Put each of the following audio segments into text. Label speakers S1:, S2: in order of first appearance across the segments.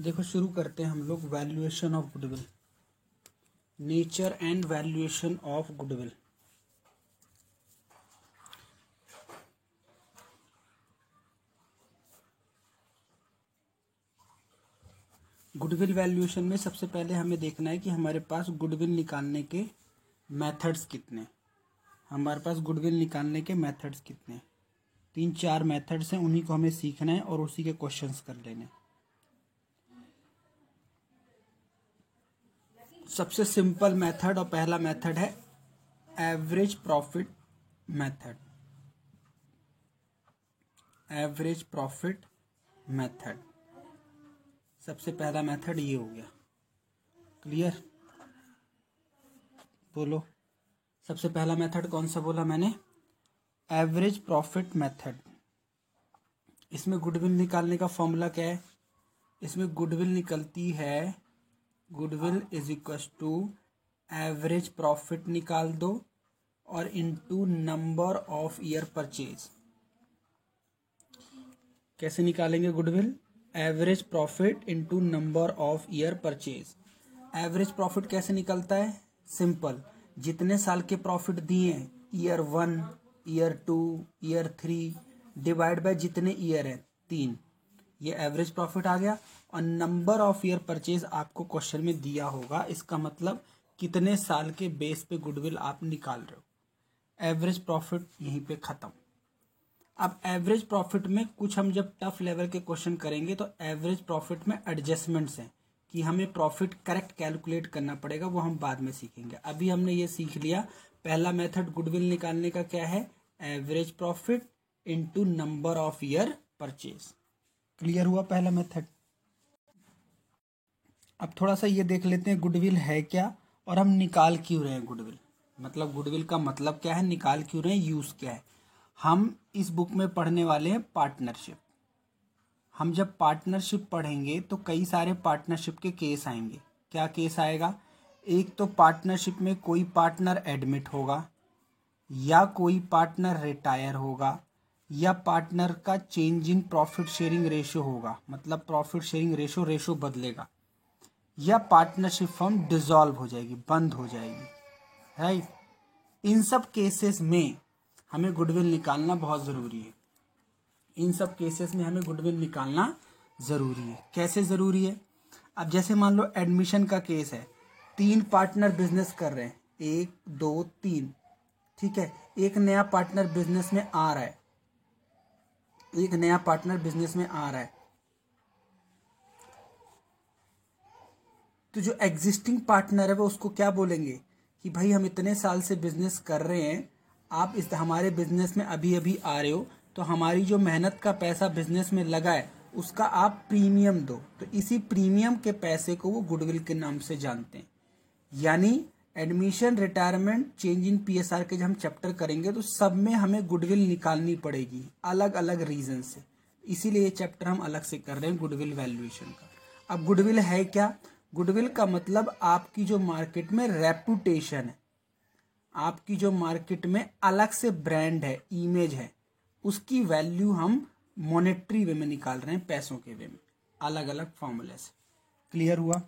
S1: देखो शुरू करते हैं हम लोग valuation of goodwill. Nature and valuation of goodwill. Goodwill valuation में सबसे पहले हमें देखना है कि हमारे पास गुडविल निकालने के मेथड्स कितने। हमारे पास गुडविल निकालने के मेथड्स कितने, 3-4 मेथड्स हैं, उन्हीं को हमें सीखना है और उसी के क्वेश्चंस कर लेने। सबसे सिंपल मेथड और पहला मेथड है average profit method. Average profit method सबसे पहला मेथड ये हो गया। क्लियर? बोलो सबसे पहला मेथड कौन सा बोला मैंने? Average profit method. इसमें गुडविल निकालने का फॉर्मूला क्या है? इसमें गुडविल निकलती है, goodwill is equal to average profit निकाल दो और into number of year purchase. कैसे निकालेंगे goodwill? Average profit into number of year purchase. Average profit कैसे निकलता है? सिंपल, जितने साल के प्रॉफिट दिए हैं, year 1, year 2, year 3 divide by जितने ईयर है 3, ये एवरेज प्रॉफिट आ गया। और नंबर ऑफ ईयर परचेज आपको क्वेश्चन में दिया होगा, इसका मतलब कितने साल के बेस पे गुडविल आप निकाल रहे हो। एवरेज प्रॉफिट यहीं पे खत्म। अब एवरेज प्रॉफिट में कुछ हम जब टफ लेवल के क्वेश्चन करेंगे तो एवरेज प्रॉफिट में एडजस्टमेंट्स हैं कि हमें प्रॉफिट करेक्ट कैलकुलेट करना पड़ेगा, वो हम बाद में सीखेंगे। अभी हमने ये सीख लिया पहला मेथड गुडविल निकालने का क्या है, average profit into number of year purchase. Clear हुआ पहला मेथड? अब थोड़ा सा ये देख लेते हैं गुडविल है क्या और हम निकाल क्यों रहे हैं गुडविल। मतलब गुडविल का मतलब क्या है, निकाल क्यों रहे हैं, यूज क्या है। हम इस बुक में पढ़ने वाले हैं पार्टनरशिप। हम जब पार्टनरशिप पढ़ेंगे तो कई सारे पार्टनरशिप के केस आएंगे। क्या केस आएगा? एक तो पार्टनरशिप में कोई पार्टनर एडमिट होगा, या कोई पार्टनर रिटायर होगा, या पार्टनर का change in profit sharing ratio होगा, मतलब प्रॉफिट शेयरिंग रेशियो बदलेगा, या पार्टनरशिप फर्म डिसॉल्व हो जाएगी, बंद हो जाएगी। राइट? इन सब केसेस में हमें गुडविल निकालना बहुत ज़रूरी है। इन सब केसेस में हमें गुडविल निकालना ज़रूरी है। कैसे ज़रूरी है? अब जैसे मान लो एडमिशन का केस है, 3 पार्टनर बिजनेस कर रहे हैं, 1 2 3, ठीक है। एक नया पार्टनर बिजनेस में आ रहा है, एक नया पार्टनर बिजनेस में आ रहा है, तो जो एग्जिस्टिंग पार्टनर है वो उसको क्या बोलेंगे कि भाई हम इतने साल से बिजनेस कर रहे हैं, आप इस हमारे बिजनेस में अभी अभी आ रहे हो, तो हमारी जो मेहनत का पैसा बिजनेस में लगा है उसका आप प्रीमियम दो। तो इसी प्रीमियम के पैसे को वो गुडविल के नाम से जानते हैं। यानी admission, retirement, change in PSR के जब हम चैप्टर करेंगे तो सब में हमें गुडविल निकालनी पड़ेगी अलग अलग रीजन से। इसीलिए ये चैप्टर हम अलग से कर रहे हैं गुडविल वैल्यूएशन का। अब गुडविल है क्या? गुडविल का मतलब आपकी जो मार्केट में रेपुटेशन है, आपकी जो मार्केट में अलग से ब्रांड है, इमेज है, उसकी वैल्यू हम मॉनेटरी वे में निकाल रहे हैं, पैसों के वे में, अलग अलग फॉर्मूले से। क्लियर हुआ?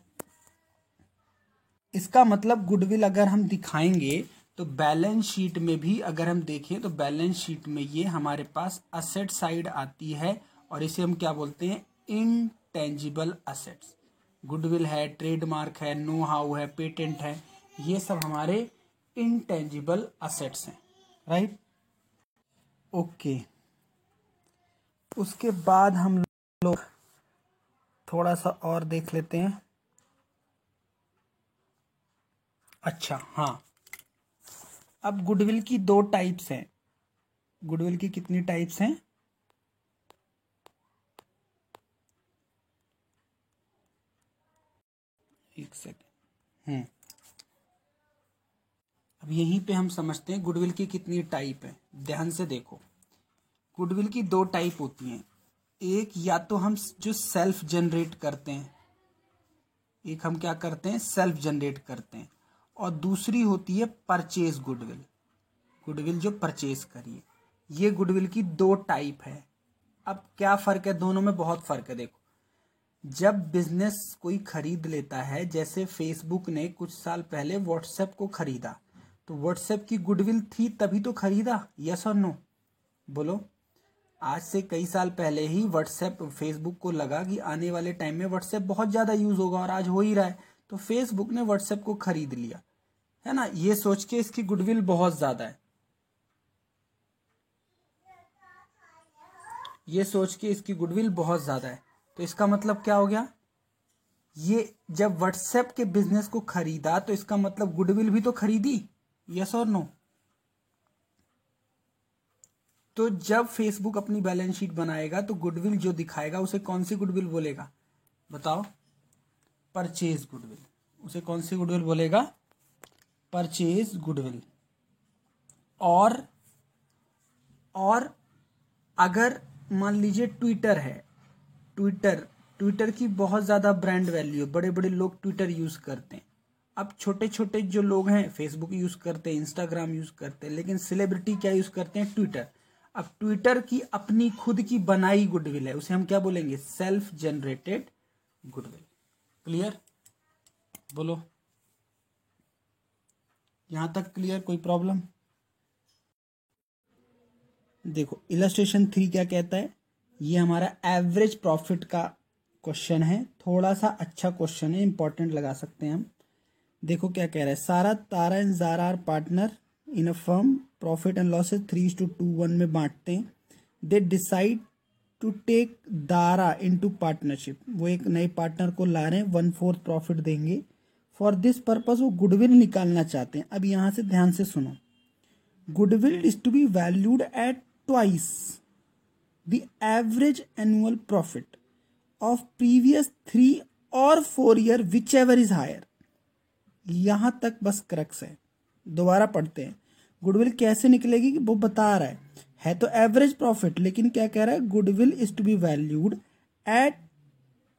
S1: इसका मतलब गुडविल अगर हम दिखाएंगे तो बैलेंस शीट में भी अगर हम देखें तो बैलेंस शीट में ये हमारे पास असेट साइड आती है और इसे हम क्या बोलते हैं, इनटेंजिबल असेट्स। गुडविल है, ट्रेडमार्क है, नो हाउ है, पेटेंट है, ये सब हमारे इनटेंजिबल असेट्स हैं। राइट? ओके। उसके बाद हम लोग थोड़ा सा और देख लेते हैं। अच्छा हाँ, अब गुडविल की 2 टाइप्स हैं। गुडविल की कितनी टाइप्स हैं? एक सेकेंड। अब यहीं पे हम समझते हैं गुडविल की कितनी टाइप है। ध्यान से देखो, गुडविल की 2 टाइप होती हैं। एक या तो हम जो सेल्फ जनरेट करते हैं, एक हम क्या करते हैं, सेल्फ जनरेट करते हैं, और दूसरी होती है परचेज गुडविल। गुडविल जो परचेज करिए, ये गुडविल की 2 टाइप है। अब क्या फर्क है दोनों में? बहुत फर्क है। देखो, जब बिजनेस कोई खरीद लेता है, जैसे फेसबुक ने कुछ साल पहले व्हाट्सएप को खरीदा, तो व्हाट्सएप की गुडविल थी तभी तो खरीदा, यस और नो बोलो। आज से कई साल पहले ही व्हाट्सएप फेसबुक को लगा कि आने वाले टाइम में व्हाट्सएप बहुत ज़्यादा यूज़ होगा, और आज हो ही रहा है, तो फेसबुक ने व्हाट्सएप को खरीद लिया, है ना। ये सोच के इसकी गुडविल बहुत ज़्यादा है, ये सोच के इसकी गुडविल बहुत ज़्यादा है। तो इसका मतलब क्या हो गया, ये जब व्हाट्सएप के बिजनेस को खरीदा तो इसका मतलब गुडविल भी तो खरीदी, यस और नो। तो जब फेसबुक अपनी बैलेंस शीट बनाएगा तो गुडविल जो दिखाएगा उसे कौन सी गुडविल बोलेगा, बताओ, परचेज गुडविल। उसे कौन सी गुडविल बोलेगा, परचेज गुडविल। और अगर मान लीजिए ट्विटर है, ट्विटर की बहुत ज़्यादा ब्रांड वैल्यू, बड़े बड़े लोग ट्विटर यूज़ करते हैं। अब छोटे छोटे जो लोग हैं फेसबुक यूज़ करते हैं, इंस्टाग्राम यूज़ करते हैं, लेकिन सेलिब्रिटी क्या यूज़ करते हैं, ट्विटर। अब ट्विटर की अपनी खुद की बनाई गुडविल है, उसे हम क्या बोलेंगे, सेल्फ जनरेटेड गुडविल। क्लियर, बोलो, यहां तक क्लियर, कोई प्रॉब्लम। देखो इलस्ट्रेशन 3 क्या कहता है, ये हमारा एवरेज प्रॉफिट का क्वेश्चन है, थोड़ा सा अच्छा क्वेश्चन है, इंपॉर्टेंट लगा सकते हैं हम। देखो क्या कह रहा है, Sara, Tara and Zara are partner in a firm, profit and losses 3:1 में बांटते हैं। They decide to take Dara into partnership, वो एक नए पार्टनर को ला रहे हैं, 1/4 प्रॉफिट देंगे। फॉर दिस पर्पज वो गुडविल निकालना चाहते हैं। अब यहां से ध्यान से सुनो, goodwill is to be valued at twice the average annual profit of previous 3 और 4 year, which ever is higher. यहां तक बस क्रक्स है, दोबारा पढ़ते हैं। गुडविल कैसे निकलेगी कि वो बता रहा है तो एवरेज प्रॉफिट, लेकिन क्या कह रहा है, goodwill is to be valued at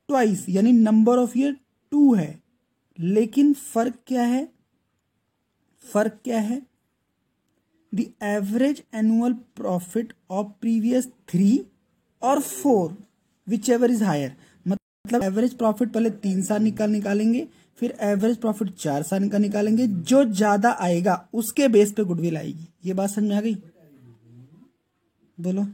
S1: twice, यानी नंबर ऑफ ईयर 2 है, लेकिन फर्क क्या है, फर्क क्या है, the average annual profit of previous 3 और 4 विच एवर इज हायर। मतलब एवरेज प्रॉफिट पहले 3 साल निकालेंगे, फिर एवरेज प्रॉफिट 4 साल का निकालेंगे, जो ज्यादा आएगा उसके बेस पे गुडविल आएगी। ये बात समझ में आ गई, बोलो।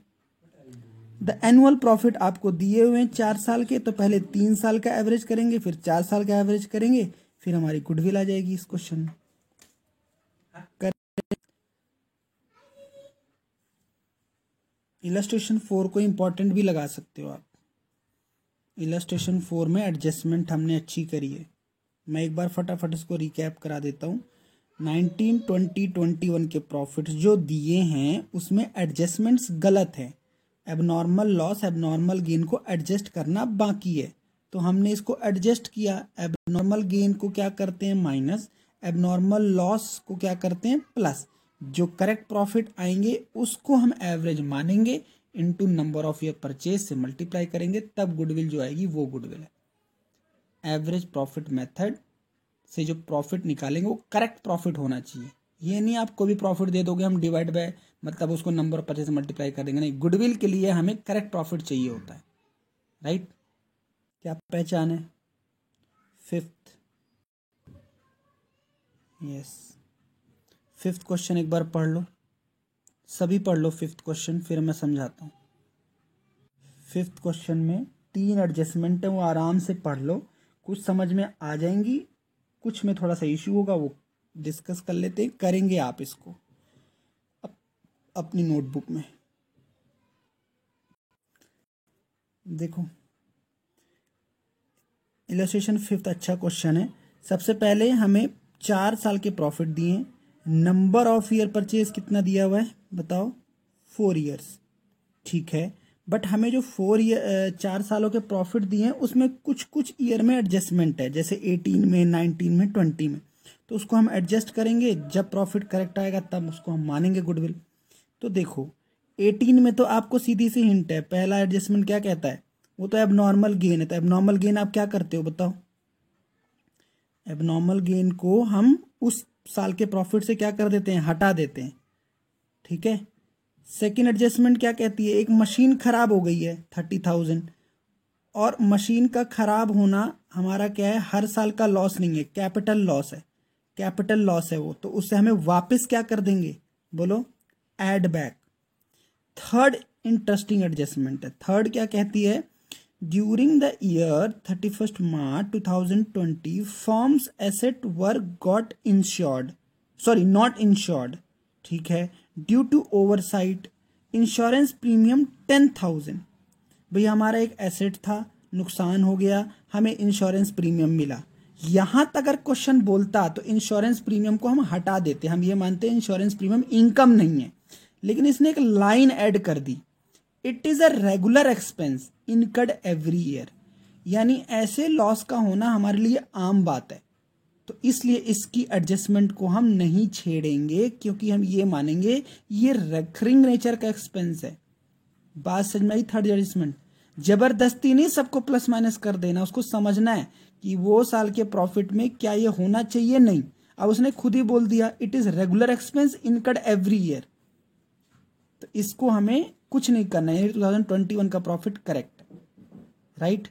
S1: द एनुअल प्रॉफिट आपको दिए हुए हैं 4 साल के, तो पहले 3 साल का एवरेज करेंगे, फिर 4 साल का एवरेज करेंगे, फिर हमारी गुडविल आ जाएगी इस क्वेश्चन में। इलस्ट्रेशन 4 को इंपॉर्टेंट भी लगा सकते हो आप। इलस्ट्रेशन 4 में एडजस्टमेंट हमने अच्छी करी है। मैं एक बार फटाफट इसको रिकैप करा देता हूँ। 19, 20, 21 के प्रॉफिट्स जो दिए हैं उसमें एडजस्टमेंट्स गलत है। एबनॉर्मल लॉस, एबनॉर्मल गेन को एडजस्ट करना बाकी है, तो हमने इसको एडजस्ट किया। एबनॉर्मल गेन को क्या करते हैं, माइनस, एबनॉर्मल लॉस को क्या करते हैं, प्लस। जो करेक्ट प्रॉफिट आएंगे उसको हम एवरेज मानेंगे, into number of year purchase से मल्टीप्लाई करेंगे, तब गुडविल जो आएगी वो गुडविल है। एवरेज प्रॉफिट मेथड से जो प्रॉफिट निकालेंगे वो करेक्ट प्रॉफिट होना चाहिए। ये नहीं आप कोई भी प्रॉफिट दे दोगे, हम डिवाइड बाय मतलब उसको नंबर ऑफ परचेज से मल्टीप्लाई कर देंगे, नहीं। गुडविल के लिए हमें करेक्ट प्रॉफिट चाहिए होता है, राइट। क्या पहचान है, 5th, यस। 5th क्वेश्चन एक बार पढ़ लो, सभी पढ़ लो 5th क्वेश्चन, फिर मैं समझाता हूँ। 5th क्वेश्चन में 3 एडजस्टमेंट है, वो आराम से पढ़ लो, कुछ समझ में आ जाएंगी, कुछ में थोड़ा सा इश्यू होगा, वो डिस्कस कर लेते हैं, करेंगे आप इसको अपनी नोटबुक में। देखो इलस्ट्रेशन 5th अच्छा क्वेश्चन है। सबसे पहले हमें 4 साल के प्रॉफिट दिए, नंबर ऑफ ईयर परचेज कितना दिया हुआ है बताओ, 4 ईयर्स, ठीक है। बट हमें जो 4 सालों के प्रॉफिट दिए हैं उसमें कुछ कुछ ईयर में एडजस्टमेंट है, जैसे 18 में, 19 में, 20 में, तो उसको हम एडजस्ट करेंगे। जब प्रॉफिट करेक्ट आएगा तब उसको हम मानेंगे गुडविल। तो देखो 18 में तो आपको सीधी सी हिंट है, पहला एडजस्टमेंट क्या कहता है, वो तो एबनॉर्मल गेन है। तो एबनॉर्मल गेन आप क्या करते हो बताओ, एबनॉर्मल गेन को हम उस साल के प्रॉफिट से क्या कर देते हैं, हटा देते हैं, ठीक है। सेकेंड एडजस्टमेंट क्या कहती है, एक मशीन खराब हो गई है 30,000, और मशीन का खराब होना हमारा क्या है, हर साल का लॉस नहीं है, कैपिटल लॉस है, कैपिटल लॉस है वो, तो उससे हमें वापस क्या कर देंगे, बोलो, add back. Third interesting adjustment है, थर्ड क्या कहती है, during the year 31 March 2020 firms asset were got insured, sorry not insured, ठीक है, due to oversight, insurance premium 10,000। भैया हमारा एक एसेट था, नुकसान हो गया, हमें इंश्योरेंस प्रीमियम मिला। यहां तक अगर क्वेश्चन बोलता तो इंश्योरेंस प्रीमियम को हम हटा देते, हम ये मानते हैं इंश्योरेंस प्रीमियम इनकम नहीं है, लेकिन इसने एक लाइन ऐड कर दी, it is a regular expense incurred every year, यानी ऐसे लॉस का होना हमारे लिए आम बात है, तो इसलिए इसकी एडजस्टमेंट को हम नहीं छेड़ेंगे, क्योंकि हम ये मानेंगे ये रेकरिंग नेचर का एक्सपेंस है। बात समझ में आई? थर्ड एडजस्टमेंट, जबरदस्ती नहीं सबको प्लस माइनस कर देना, उसको समझना है कि वो साल के प्रॉफिट में क्या ये होना चाहिए, नहीं। अब उसने खुद ही बोल दिया it is regular expense incurred every year, तो इसको हमें कुछ नहीं करना है, 2021 का प्रॉफिट करेक्ट, राइट।